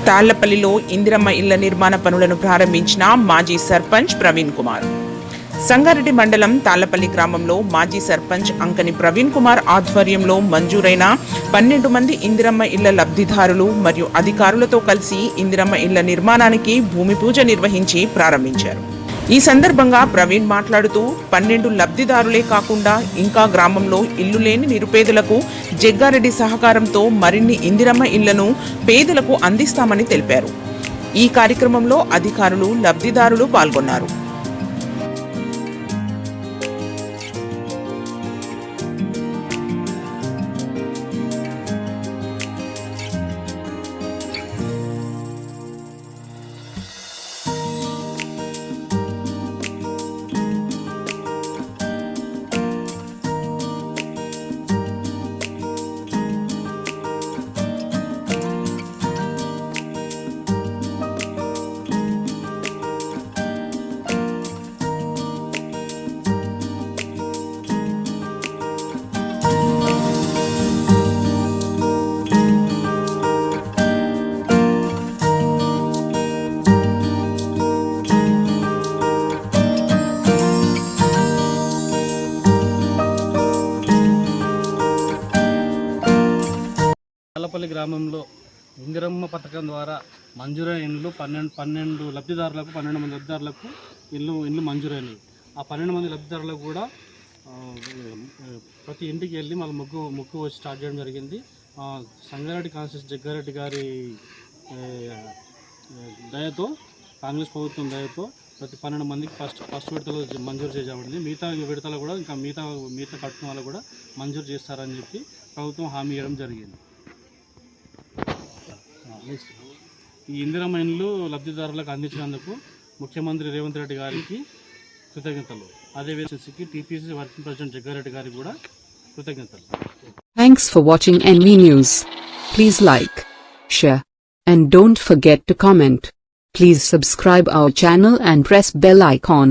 తాళ్లపల్లిలో ఇందిరమ్మ ఇళ్ల నిర్మాణ పనులను ప్రారంభించిన మాజీ సర్పంచ్ ప్రవీణ్ కుమార్. సంగారెడ్డి మండలం తాళ్లపల్లి గ్రామంలో మాజీ సర్పంచ్ అంకని ప్రవీణ్ కుమార్ ఆధ్వర్యంలో మంజూరైన 12 మంది ఇందిరమ్మ ఇళ్ల లబ్ధిదారులు మరియు అధికారులతో కలిసి ఇందిరమ్మ ఇళ్ల నిర్మాణానికి భూమి పూజ నిర్వహించి ప్రారంభించారు. ఈ సందర్భంగా ప్రవీణ్ మాట్లాడుతూ 12 లబ్ధిదారులే కాకుండా ఇంకా గ్రామంలో ఇల్లు లేని నిరుపేదలకు జగ్గారెడ్డి సహకారంతో మరిన్ని ఇందిరమ్మ ఇళ్లను పేదలకు అందిస్తామని తెలిపారు. ఈ కార్యక్రమంలో అధికారులు, లబ్ధిదారులు పాల్గొన్నారు. తాళ్లపల్లి గ్రామంలో ఇందిరమ్మ పథకం ద్వారా మంజూరైన ఇండ్లు 12 లబ్ధిదారులకు 12 మంది లబ్ధిదారులకు ఇల్లు మంజూరైనవి. ఆ 12 మంది లబ్ధిదారులకు కూడా ప్రతి ఇంటికి వెళ్ళి మళ్ళీ ముగ్గు వచ్చి స్టార్ట్ చేయడం జరిగింది. సంగారెడ్డి కాన్స్టిట్యూన్సీ జగ్గారెడ్డి గారి దయతో, కాంగ్రెస్ ప్రభుత్వం దయతో ప్రతి 12 మందికి ఫస్ట్ విడతలో మంజూరు చేయబడింది. మిగతా విడతలు కూడా ఇంకా మిగతా కట్టుకున్న వాళ్ళు కూడా మంజూరు చేస్తారని చెప్పి ప్రభుత్వం హామీ ఇవ్వడం జరిగింది. ఈ ఇందిరమ్మ ఇండ్లు లబ్ధిదారులకు అందించినందుకు ముఖ్యమంత్రి రేవంత్ రెడ్డి గారికి కృతజ్ఞతలు. అదేవిధంగా టీపీసీ వర్కింగ్ ప్రెసిడెంట్ జగ్గారెడ్డి గారికి కూడా కృతజ్ఞతలు. Thanks for watching NV News. Please like, share, and don't forget to comment. Please subscribe our channel and press bell icon.